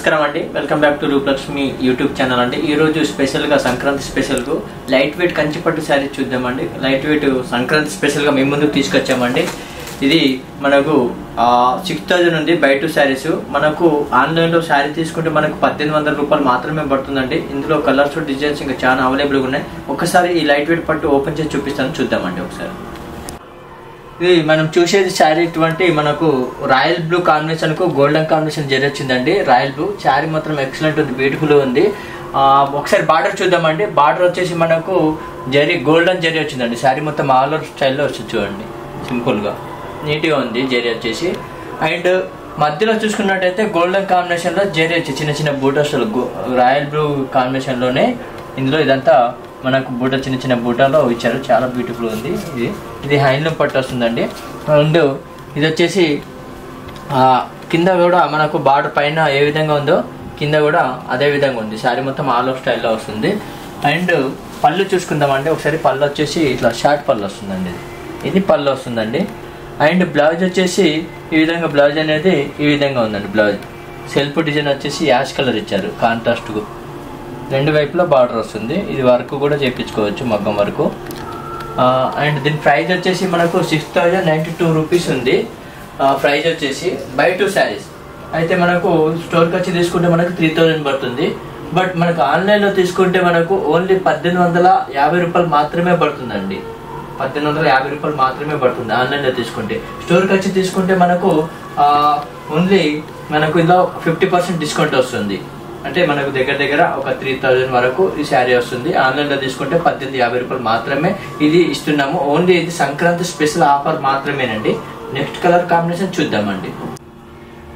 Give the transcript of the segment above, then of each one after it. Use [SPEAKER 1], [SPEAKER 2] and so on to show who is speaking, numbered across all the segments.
[SPEAKER 1] నమస్కారం అండి, welcome back to Rupalakshmi YouTube channel అండి. ఈరోజు స్పెషల్గా సంక్రాంతి స్పెషల్కు లైట్ వెయిట్ కంచిపట్టు శారీ చూద్దామండి. లైట్ వెయిట్ సంక్రాంతి స్పెషల్గా మేము ముందుకు తీసుకొచ్చామండి. ఇది మనకు 6,000 ఉంది. బయట శారీస్ మనకు ఆన్లైన్లో శారీ తీసుకుంటే మనకు 1,800 రూపాయలు మాత్రమే పడుతుందండి. ఇందులో కలర్స్ డిజైన్స్ ఇంకా చాలా అవైలబుల్గా ఉన్నాయి. ఒకసారి ఈ లైట్ వెయిట్ పట్టు ఓపెన్ చేసి చూపిస్తాను, చూద్దామండి ఒకసారి. ఇది మనం చూసేది శారీ ఇటువంటి మనకు రాయల్ బ్లూ కాంబినేషన్ కు గోల్డెన్ కాంబినేషన్ జరీ వచ్చిందండి. రాయల్ బ్లూ శారీ మాత్రం ఎక్సలెంట్ ఉంది, బ్యూటిఫుల్ ఉంది. ఒకసారి బార్డర్ చూద్దామండి. బార్డర్ వచ్చేసి మనకు జరీ గోల్డెన్ జరీ వచ్చిందండి. శారీ మొత్తం ఆల్ ఓవర్ స్టైల్లో వచ్చింది చూడండి, సింపుల్ గా నీట్గా ఉంది జరీ వచ్చేసి. అండ్ మధ్యలో చూసుకున్నట్టయితే గోల్డెన్ కాంబినేషన్ లో జరీ వచ్చి చిన్న చిన్న బూటాస్ రాయల్ బ్లూ కాంబినేషన్ లోనే ఇందులో ఇదంతా మనకు బూట చిన్న చిన్న బూటాలో ఇచ్చారు, చాలా బ్యూటిఫుల్ ఉంది. ఇది హ్యాండ్లూమ్ పట్టు వస్తుందండి. అండ్ ఇది వచ్చేసి కింద కూడా మనకు బార్డర్ పైన ఏ విధంగా ఉందో కింద కూడా అదే విధంగా ఉంది. శారీ మొత్తం ఆల్ ఓవర్ స్టైల్లో వస్తుంది. అండ్ పళ్ళు చూసుకుందామండి ఒకసారి. పళ్ళు వచ్చేసి ఇట్లా షార్ట్ పళ్ళు వస్తుందండి. ఇది పళ్ళు వస్తుందండి. అండ్ బ్లౌజ్ వచ్చేసి ఈ విధంగా బ్లౌజ్ అనేది ఈ విధంగా ఉందండి. బ్లౌజ్ సెల్ఫ్ డిజైన్ వచ్చేసి యాష్ కలర్ ఇచ్చారు కాంట్రాస్ట్. రెండు వైపులా బార్డర్ వస్తుంది. ఇది వర్క్ కూడా చేయించుకోవచ్చు, మగ్గం వరకు. అండ్ దీని ప్రైస్ వచ్చేసి మనకు 6,092 రూపీస్ ఉంది. ప్రైస్ వచ్చేసి బై 2 శారీస్ అయితే మనకు స్టోర్కి వచ్చి తీసుకుంటే మనకు 3,000 పడుతుంది. బట్ మనకు ఆన్లైన్లో తీసుకుంటే మనకు ఓన్లీ 1,850 రూపాయలు మాత్రమే పడుతుందండి. 1,850 రూపాయలు మాత్రమే పడుతుంది ఆన్లైన్లో తీసుకుంటే. స్టోర్కి వచ్చి తీసుకుంటే మనకు ఓన్లీ మనకు ఇందులో 50% డిస్కౌంట్ వస్తుంది. అంటే మనకు దగ్గర ఒక 3,000 వరకు ఈ శారీ వస్తుంది. ఆన్లైన్లో తీసుకుంటే 1,850 రూపాయలు మాత్రమే ఇది ఇస్తున్నాము. ఓన్లీ ఇది సంక్రాంతి స్పెషల్ ఆఫర్ మాత్రమేనండి. నెక్స్ట్ కలర్ కాంబినేషన్ చూద్దామండి.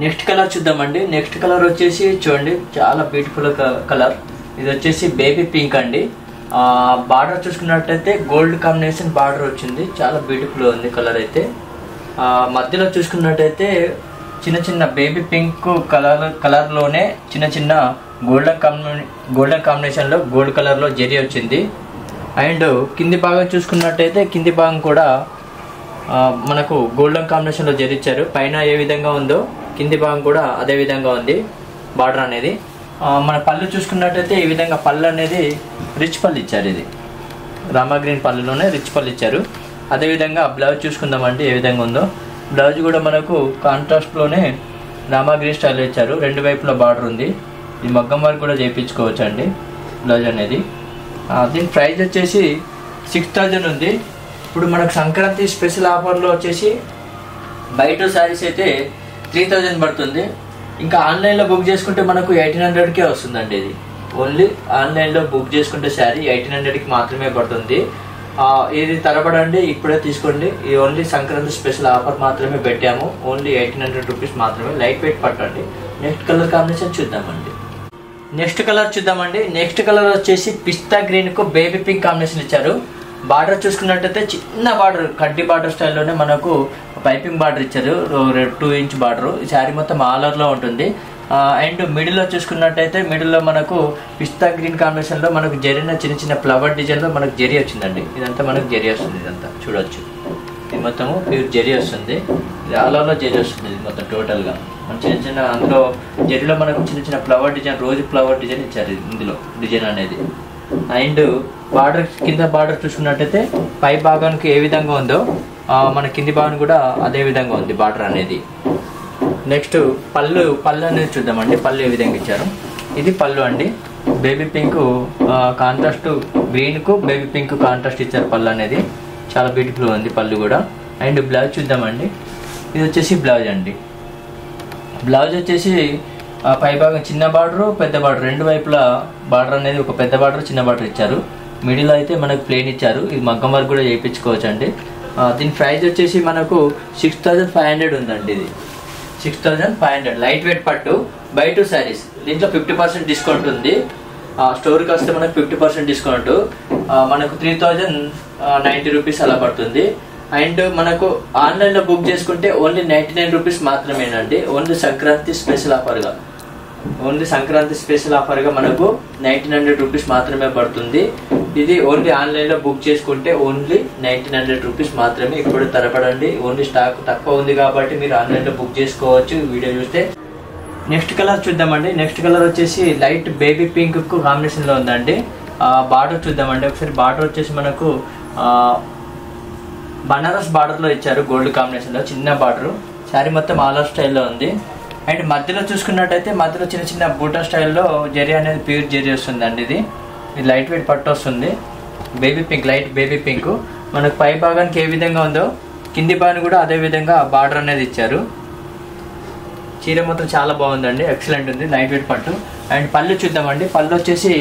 [SPEAKER 1] నెక్స్ట్ కలర్ వచ్చేసి చూడండి, చాలా బ్యూటిఫుల్ కలర్. ఇది వచ్చేసి బేబీ పింక్ అండి. బార్డర్ చూసుకున్నట్టయితే గోల్డ్ కాంబినేషన్ బార్డర్ వచ్చింది, చాలా బ్యూటిఫుల్ ఉంది కలర్ అయితే. మధ్యలో చూసుకున్నట్టయితే చిన్న చిన్న బేబీ పింక్ కలర్ లోనే చిన్న చిన్న గోల్డెన్ కాంబినేషన్ లో గోల్డ్ కలర్ లో జరీ వచ్చింది. అండ్ కింది భాగం చూసుకున్నట్టయితే కింది భాగం కూడా మనకు గోల్డెన్ కాంబినేషన్ లో జరీ ఇచ్చారు. పైన ఏ విధంగా ఉందో కింది భాగం కూడా అదే విధంగా ఉంది బార్డర్ అనేది. మన పళ్ళు చూసుకున్నట్టయితే ఈ విధంగా పళ్ళు అనేది రిచ్ పళ్ళు ఇచ్చారు. ఇది రామా గ్రీన్ పళ్ళులోనే రిచ్ పళ్ళు ఇచ్చారు. అదేవిధంగా బ్లౌజ్ చూసుకుందామండి ఏ విధంగా ఉందో. బ్లౌజ్ కూడా మనకు కాంట్రాస్ట్లోనే రామా గ్రీన్ స్టైల్లో ఇచ్చారు. రెండు వైపులా బార్డర్ ఉంది. ఈ మగ్గం వర్క్ కూడా చేయించుకోవచ్చు అండి బ్లౌజ్ అనేది. దీని ప్రైస్ వచ్చేసి 6,000 ఉంది. ఇప్పుడు మనకు సంక్రాంతి స్పెషల్ ఆఫర్లో వచ్చేసి బయట శారీస్ అయితే 3,000 పడుతుంది. ఇంకా ఆన్లైన్లో బుక్ చేసుకుంటే మనకు 1,800కే వస్తుందండి. ఇది ఓన్లీ ఆన్లైన్లో బుక్ చేసుకుంటే శారీ 1,800కి మాత్రమే పడుతుంది. ఇది తరబడండి, ఇప్పుడే తీసుకోండి. ఇది ఓన్లీ సంక్రాంతి స్పెషల్ ఆఫర్ మాత్రమే పెట్టాము. ఓన్లీ 1,800 రూపీస్ మాత్రమే. లైట్ వెయిట్ పట్టండి. నెక్స్ట్ కలర్ కాంబినేషన్ చూద్దామండి. నెక్స్ట్ కలర్ వచ్చేసి పిస్తా గ్రీన్ కు బేబీ పింక్ కాంబినేషన్ ఇచ్చారు. బార్డర్ చూసుకున్నట్టయితే చిన్న బార్డర్, కడ్డీ బార్డర్ స్టైల్లోనే మనకు పైపింగ్ బార్డర్ ఇచ్చారు. 2 ఇంచ్ బార్డర్. ఈ శారీ మొత్తం ఆలర్లో ఉంటుంది. అండ్ మిడిల్లో చూసుకున్నట్టయితే మిడిల్లో మనకు పిస్తా గ్రీన్ కాంబినేషన్లో మనకు జరిగిన చిన్న చిన్న ఫ్లవర్ డిజైన్లో మనకు జరీ వచ్చిందండి. ఇదంతా మనకు జరీ వస్తుంది. ఇదంతా చూడొచ్చు, ఇది మొత్తము ప్యూర్ జరీ వస్తుంది. ఇది ఆలర్లో జరీ వస్తుంది. ఇది మొత్తం టోటల్గా చిన్న చిన్న అందులో జరీలో మనకు చిన్న చిన్న ఫ్లవర్ డిజైన్, రోజు ఫ్లవర్ డిజైన్ ఇచ్చారు ఇందులో డిజైన్ అనేది. అండ్ బార్డర్ కింద బార్డర్ చూసుకున్నట్టయితే పై భాగానికి ఏ విధంగా ఉందో మన కింది భాగం కూడా అదే విధంగా ఉంది బార్డర్ అనేది. నెక్స్ట్ పళ్ళు అనేది చూద్దామండి. పళ్ళు ఏ విధంగా ఇచ్చారు. ఇది పళ్ళు అండి. బేబీ పింక్ కాంట్రాస్ట్ గ్రీన్ కు బేబీ పింక్ కాంట్రాస్ట్ ఇచ్చారు పళ్ళు అనేది. చాలా బ్యూటిఫుల్ ఉంది పళ్ళు కూడా. అండ్ బ్లౌజ్ చూద్దామండి. ఇది వచ్చేసి బ్లౌజ్ అండి. బ్లౌజ్ వచ్చేసి పై భాగం చిన్న బార్డర్, పెద్ద బార్డర్, రెండు వైపులా బార్డర్ అనేది ఒక పెద్ద బార్డర్, చిన్న బార్డర్ ఇచ్చారు. మిడిల్ అయితే మనకు ప్లేన్ ఇచ్చారు. ఇది మగ్గం వర్క్ కూడా చేయించుకోవచ్చు అండి. దీని ప్రైస్ వచ్చేసి మనకు 6,500 ఉందండి. ఇది 6,500 లైట్ వెయిట్ పట్టు బై 2 శారీస్. దీంట్లో 50% డిస్కౌంట్ ఉంది. స్టోర్కి వస్తే మనకు 50% డిస్కౌంట్, మనకు 3,090 రూపీస్ అలా పడుతుంది. అండ్ మనకు ఆన్లైన్లో బుక్ చేసుకుంటే ఓన్లీ 99 రూపీస్ మాత్రమేనండి. ఓన్లీ సంక్రాంతి స్పెషల్ ఆఫర్గా మనకు 1,900 రూపీస్ మాత్రమే పడుతుంది. ఇది ఓన్లీ ఆన్లైన్లో బుక్ చేసుకుంటే ఓన్లీ 1,900 రూపీస్ మాత్రమే. ఇప్పుడు తరపడండి. ఓన్లీ స్టాక్ తక్కువ ఉంది కాబట్టి మీరు ఆన్లైన్లో బుక్ చేసుకోవచ్చు. వీడియో చూస్తే నెక్స్ట్ కలర్ చూద్దామండి. నెక్స్ట్ కలర్ వచ్చేసి లైట్ బేబీ పింక్ కు కాంబినేషన్ లో ఉందండి. బార్డర్ చూద్దామండి ఒకసారి. బార్డర్ వచ్చేసి మనకు బనారస్ బార్డర్ లో ఇచ్చారు, గోల్డ్ కాంబినేషన్ లో చిన్న బార్డర్. శారీ మొత్తం ఆల్ ఓవర్ స్టైల్లో ఉంది. అండ్ మధ్యలో చూసుకున్నట్టయితే మధ్యలో చిన్న చిన్న బూటా స్టైల్లో జరీ అనేది ప్యూర్ జరీ వస్తుందండి. ఇది లైట్ వెయిట్ పట్టు వస్తుంది. Baby pink, light baby pink. మనకు పై భాగానికి ఏ విధంగా ఉందో కింది భాగాన్ని కూడా అదే విధంగా బార్డర్ అనేది ఇచ్చారు. చీర మొత్తం చాలా బాగుందండి, ఎక్సలెంట్ ఉంది, లైట్ వెయిట్ పట్టు. అండ్ పళ్ళు చూద్దామండి. పళ్ళు వచ్చేసి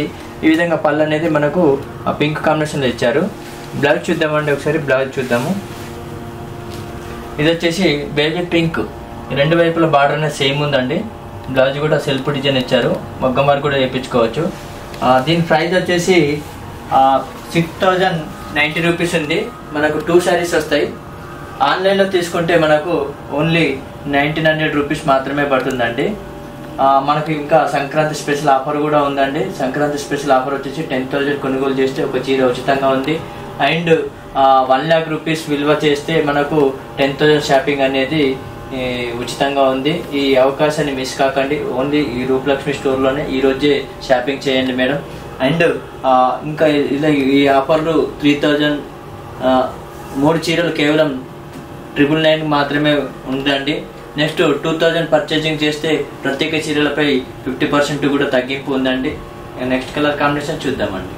[SPEAKER 1] ఈ విధంగా పళ్ళు అనేది మనకు పింక్ కాంబినేషన్లో ఇచ్చారు. బ్లౌజ్ చూద్దామండి ఒకసారి. బ్లౌజ్ చూద్దాము. ఇది వచ్చేసి బేబీ పింక్, రెండు వైపుల బార్డర్ అనేది సేమ్ ఉందండి. బ్లౌజ్ కూడా సెల్ఫ్ డిజైన్ ఇచ్చారు, మగ్గం వర్క్ కూడా వేయించుకోవచ్చు. దీని ప్రైస్ వచ్చేసి 6090 రూపీస్ ఉంది. మనకు 2 శారీస్ వస్తాయి. ఆన్లైన్లో తీసుకుంటే మనకు ఓన్లీ 1900 రూపీస్ మాత్రమే పడుతుందండి. మనకు ఇంకా సంక్రాంతి స్పెషల్ ఆఫర్ కూడా ఉందండి. సంక్రాంతి స్పెషల్ ఆఫర్ వచ్చేసి 10,000 కొనుగోలు చేస్తే ఒక చీర ఉచితంగా ఉంది. అండ్ 1 lakh రూపీస్ విలువ చేస్తే మనకు 10,000 షాపింగ్ అనేది ఉచితంగా ఉంది. ఈ అవకాశాన్ని మిస్ కాకండి. ఓన్లీ ఈ రూపలక్ష్మి స్టోర్లోనే ఈరోజే షాపింగ్ చేయండి మేడం. అండ్ ఇంకా ఇలా ఈ ఆఫర్లు 3000 3 చీరలు కేవలం 999 మాత్రమే ఉందండి. నెక్స్ట్ 2000 పర్చేజింగ్ చేస్తే ప్రత్యేక చీరలపై 50% కూడా తగ్గింపు ఉందండి. నెక్స్ట్ కలర్ కాంబినేషన్ చూద్దామండి.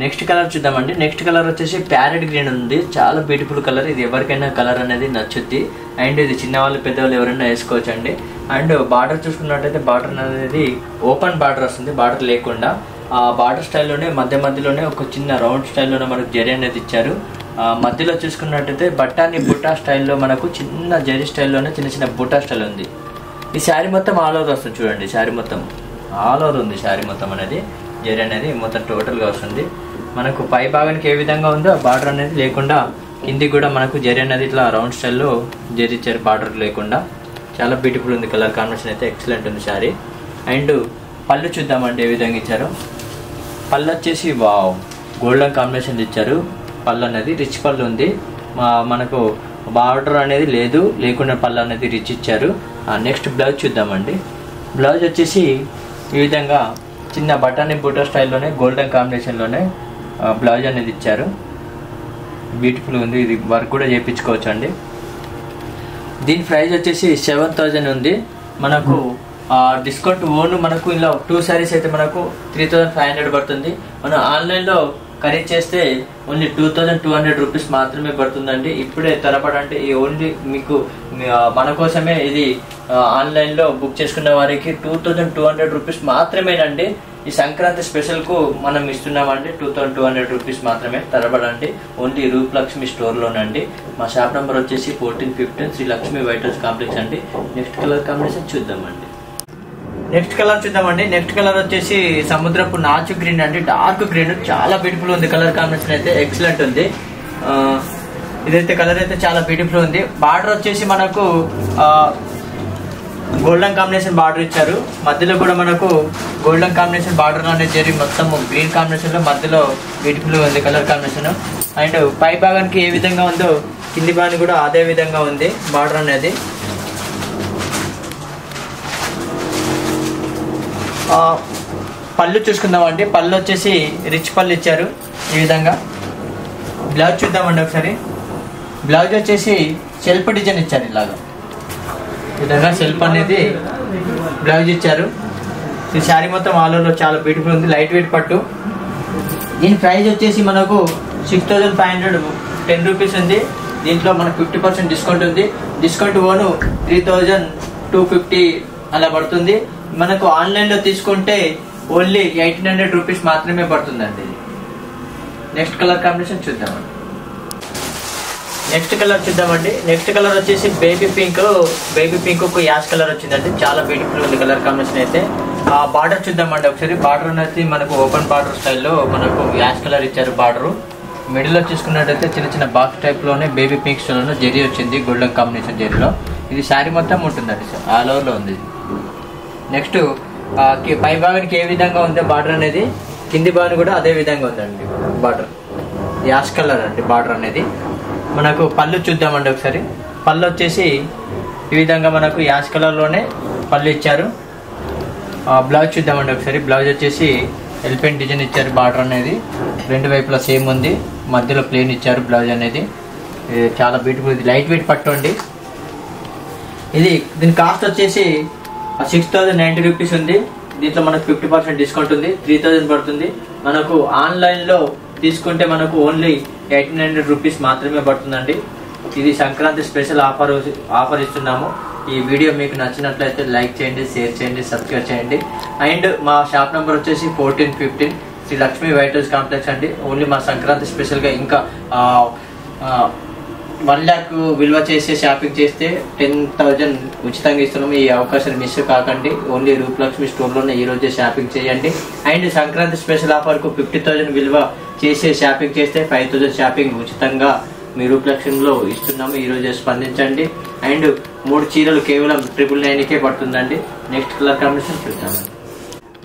[SPEAKER 1] నెక్స్ట్ కలర్ వచ్చేసి ప్యారెట్ గ్రీన్ ఉంది. చాలా బ్యూటిఫుల్ కలర్. ఇది ఎవరికైనా కలర్ అనేది నచ్చుద్ది. అండ్ ఇది చిన్నవాళ్ళు పెద్దవాళ్ళు ఎవరైనా వేసుకోవచ్చు అండి. అండ్ బార్డర్ చూసుకున్నట్టయితే బార్డర్ అనేది ఓపెన్ బార్డర్ వస్తుంది, బార్డర్ లేకుండా. ఆ బార్డర్ స్టైల్లోనే మధ్యలోనే ఒక చిన్న రౌండ్ స్టైల్లోనే మనకు జరీ అనేది ఇచ్చారు. మధ్యలో చూసుకున్నట్టయితే బట్టాని బుట్టా స్టైల్లో మనకు చిన్న జరీ స్టైల్లోనే చిన్న చిన్న బుట్టా స్టైల్ ఉంది. ఈ శారీ మొత్తం ఆల్ ఓవర్ వస్తుంది చూడండి. శారీ మొత్తం ఆల్ ఓవర్ ఉంది. శారీ మొత్తం అనేది జరీ అనేది మొత్తం టోటల్గా వస్తుంది. మనకు పై భాగానికి ఏ విధంగా ఉందో బార్డర్ అనేది లేకుండా కిందికి కూడా మనకు జరీ అనేది ఇట్లా రౌండ్ స్టైల్లో జరీ ఇచ్చారు, బార్డర్ లేకుండా. చాలా బ్యూటిఫుల్ ఉంది. కలర్ కాంబినేషన్ అయితే ఎక్సలెంట్ ఉంది శారీ. అండ్ పళ్ళు చూద్దామండి ఏ విధంగా ఇచ్చారు. పళ్ళు వచ్చేసి వావ్ గోల్డెన్ కాంబినేషన్ ఇచ్చారు. పళ్ళు అనేది రిచ్ పళ్ళు ఉంది. మనకు బార్డర్ అనేది లేకుండా పళ్ళు అనేది రిచ్ ఇచ్చారు. నెక్స్ట్ బ్లౌజ్ చూద్దామండి. బ్లౌజ్ వచ్చేసి ఈ విధంగా చిన్న బటానీ బూటా స్టైల్లోనే గోల్డెన్ కాంబినేషన్లోనే బ్లౌజ్ అనేది ఇచ్చారు. బ్యూటిఫుల్ ఉంది. ఇది వర్క్ కూడా చేయించుకోవచ్చు అండి. దీని ప్రైస్ వచ్చేసి 7000 ఉంది. మనకు డిస్కౌంట్ ఓన్ మనకు ఇలా 2 శారీస్ అయితే మనకు 3500 పడుతుంది. మనం ఆన్లైన్లో ఖరీదు చేస్తే ఓన్లీ 2200 రూపీస్ మాత్రమే పడుతుందండి. ఇప్పుడే త్వరపడండి. ఈ ఓన్లీ మీకు మన కోసమే ఇది ఆన్లైన్లో బుక్ చేసుకున్న వారికి 2200 రూపీస్ మాత్రమేనండి. ఈ సంక్రాంతి స్పెషల్కు మనం ఇస్తున్నామండి. 2200 రూపీస్ మాత్రమే. త్వరపడండి. ఓన్లీ రూపలక్ష్మి స్టోర్లోనండి. మా షాప్ నెంబర్ వచ్చేసి 1415 Sri Lakshmi white house complex అండి. నెక్స్ట్ కలర్ కాంబినేషన్ చూద్దామండి. నెక్స్ట్ కలర్ వచ్చేసి సముద్రపు నాచు గ్రీన్ అండి. డార్క్ గ్రీన్, చాలా బ్యూటిఫుల్ ఉంది. కలర్ కాంబినేషన్ అయితే ఎక్సలెంట్ ఉంది. ఇదైతే కలర్ అయితే చాలా బ్యూటిఫుల్ ఉంది. బార్డర్ వచ్చేసి మనకు గోల్డెన్ కాంబినేషన్ బార్డర్ ఇచ్చారు. మధ్యలో కూడా మనకు గోల్డెన్ కాంబినేషన్ బార్డర్ అనేది జరిగి మొత్తం గ్రీన్ కాంబినేషన్ లో మధ్యలో బ్యూటిఫుల్ ఉంది కలర్ కాంబినేషన్. అండ్ పై భాగానికి ఏ విధంగా ఉందో కింది భాగానికి కూడా అదే విధంగా ఉంది బార్డర్ అనేది. పళ్ళు చూసుకుందామండి. పళ్ళు వచ్చేసి రిచ్ పళ్ళు ఇచ్చారు ఈ విధంగా. బ్లౌజ్ చూద్దామండి ఒకసారి. బ్లౌజ్ వచ్చేసి సెల్ఫ్ డిజైన్ ఇచ్చారు. ఇలాగా ఈ విధంగా సెల్ఫ్ అనేది బ్లౌజ్ ఇచ్చారు. ఈ శారీ మొత్తం ఆల్ ఓవర్ చాలా బ్యూటిఫుల్ ఉంది. లైట్ వెయిట్ పట్టు. దీని ప్రైస్ వచ్చేసి మనకు 6510 రూపీస్ ఉంది. దీంట్లో మనకు 50% డిస్కౌంట్ ఉంది. డిస్కౌంట్ ఓను 3250 అలా పడుతుంది. మనకు ఆన్లైన్లో తీసుకుంటే ఓన్లీ 1800 రూపీస్ మాత్రమే పడుతుందండి. నెక్స్ట్ కలర్ కాంబినేషన్ చూద్దామండి. నెక్స్ట్ కలర్ వచ్చేసి బేబీ పింక్ ఒక యాష్ కలర్ వచ్చిందండి. చాలా బ్యూటిఫుల్ ఉంది కలర్ కాంబినేషన్ అయితే. బార్డర్ చూద్దామండి ఒకసారి. బార్డర్ అనేది మనకు ఓపెన్ బార్డర్ స్టైల్లో మనకు యాష్ కలర్ ఇచ్చారు. బార్డర్ మిడిల్ లో చూసుకున్నట్టయితే చిన్న చిన్న బాక్స్ టైప్ లోనే బేబీ పింక్ స్టోన్ జరీ వచ్చింది గోల్డెన్ కాంబినేషన్ జరీలో. ఇది శారీ మొత్తం ఉంటుందండి, ఆల్ ఓవర్ లో ఉంది. నెక్స్ట్ పై భాగానికి ఏ విధంగా ఉందో బార్డర్ అనేది కింది భాగం కూడా అదే విధంగా ఉందండి. బార్డర్ యాష్ కలర్ అండి బార్డర్ అనేది. మనకు పళ్ళు చూద్దామండి ఒకసారి. పళ్ళు వచ్చేసి ఈ విధంగా మనకు యాష్ కలర్ లోనే పళ్ళు ఇచ్చారు. బ్లౌజ్ చూద్దామండి ఒకసారి. బ్లౌజ్ వచ్చేసి ఎలిఫెంట్ డిజైన్ ఇచ్చారు. బార్డర్ అనేది రెండు వైపులా సేమ్ ఉంది, మధ్యలో ప్లేన్ ఇచ్చారు. బ్లౌజ్ అనేది చాలా బ్యూటిఫుల్. ఇది లైట్ వెయిట్ పట్టు అండి. దీని కాస్ట్ వచ్చేసి 6090 రూపీస్ ఉంది. దీంట్లో మనకు 50% డిస్కౌంట్ ఉంది, 3000 పడుతుంది. మనకు ఆన్లైన్లో తీసుకుంటే మనకు ఓన్లీ 1800 రూపీస్ మాత్రమే పడుతుందండి. ఇది సంక్రాంతి స్పెషల్ ఆఫర్ ఇస్తున్నాము. ఈ వీడియో మీకు నచ్చినట్లయితే లైక్ చేయండి, షేర్ చేయండి, సబ్స్క్రైబ్ చేయండి. అండ్ మా షాప్ నెంబర్ వచ్చేసి 1415 Sri Lakshmi white house complex అండి. ఓన్లీ మా సంక్రాంతి స్పెషల్గా ఇంకా 1 lakh విలువ చేసే షాపింగ్ చేస్తే 10,000 ఉచితంగా ఇస్తున్నాము. ఈ అవకాశాన్ని మిస్ కాకండి. ఓన్లీ రూపలక్ష్మి స్టోర్లోనే ఈ రోజే షాపింగ్ చేయండి. అండ్ సంక్రాంతి స్పెషల్ ఆఫర్కు 50,000 విలువ చేసే షాపింగ్ చేస్తే 5,000 షాపింగ్ ఉచితంగా మీ రూపలక్ష్మిలో ఇస్తున్నాము. ఈ రోజే స్పందించండి. అండ్ 3 చీరలు కేవలం 999కే పడుతుందండి. నెక్స్ట్ కలర్ కాంబినేషన్ చూద్దామండి.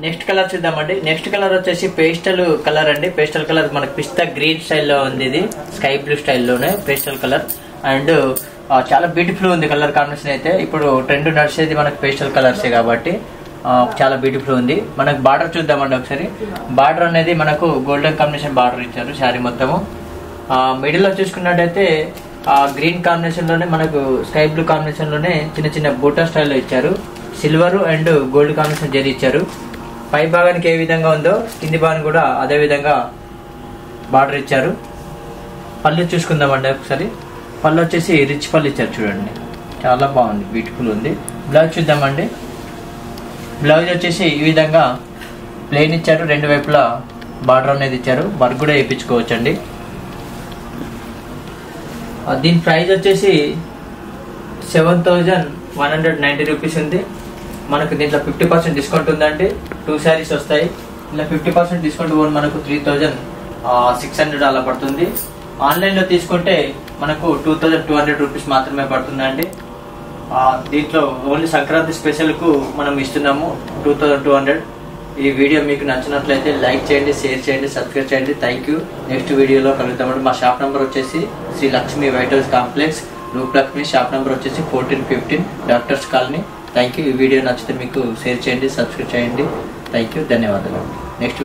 [SPEAKER 1] నెక్స్ట్ కలర్ చూద్దామండి. నెక్స్ట్ కలర్ వచ్చేసి పేస్టల్ కలర్ అండి. పేస్టల్ కలర్ మనకు పిస్తా గ్రీన్ స్టైల్లో ఉంది. ఇది స్కై బ్లూ స్టైల్లోనే పేస్టల్ కలర్. అండ్ చాలా బ్యూటిఫుల్ ఉంది కలర్ కాంబినేషన్ అయితే. ఇప్పుడు ట్రెండ్ నడిచేది మనకు పేస్టల్ కలర్సే కాబట్టి చాలా బ్యూటిఫుల్ ఉంది. మనకు బార్డర్ చూద్దామండి ఒకసారి. బార్డర్ అనేది మనకు గోల్డెన్ కాంబినేషన్ బార్డర్ ఇచ్చారు శారీ మొత్తము. మిడిల్లో చూసుకున్నట్టయితే గ్రీన్ కాంబినేషన్ లోనే మనకు స్కై బ్లూ కాంబినేషన్ లోనే చిన్న చిన్న బూటా స్టైల్లో ఇచ్చారు. Silver and gold combination zari ఇచ్చారు. పై భాగానికి ఏ విధంగా ఉందో కింది భాగం కూడా అదే విధంగా బార్డర్ ఇచ్చారు. పళ్ళు చూసుకుందామండి ఒకసారి. పళ్ళు వచ్చేసి రిచ్ పళ్ళు ఇచ్చారు చూడండి, చాలా బాగుంది, బ్యూటిఫుల్ ఉంది. బ్లౌజ్ చూద్దామండి. బ్లౌజ్ వచ్చేసి ఈ విధంగా ప్లెయిన్ ఇచ్చారు. రెండు వైపులా బార్డర్ అనేది ఇచ్చారు. వర్క్ కూడా వేయించుకోవచ్చండి. దీని ప్రైస్ వచ్చేసి 7190 రూపీస్ ఉంది. మనకు దీంట్లో 50% డిస్కౌంట్ ఉందండి. 2 శారీస్ వస్తాయి. ఇలా 50% డిస్కౌంట్ కూడా మనకు 3600 అలా పడుతుంది. ఆన్లైన్లో తీసుకుంటే మనకు 2200 రూపీస్ మాత్రమే పడుతుందండి. దీంట్లో ఓన్లీ సంక్రాంతి స్పెషల్కు మనం ఇస్తున్నాము 2200. ఈ వీడియో మీకు నచ్చినట్లయితే లైక్ చేయండి, షేర్ చేయండి, సబ్స్క్రైబ్ చేయండి. Thank you. నెక్స్ట్ వీడియోలో కలుగుతామండి. మా షాప్ నెంబర్ వచ్చేసి Sri Lakshmi white house complex Rupalakshmi. Shop number వచ్చేసి 1415 డాక్టర్స్ కాలనీ. Thank you. ఈ వీడియో నచ్చితే మీకు షేర్ చేయండి, సబ్స్క్రైబ్ చేయండి. థ్యాంక్ యూ, ధన్యవాదాలు. నెక్స్ట్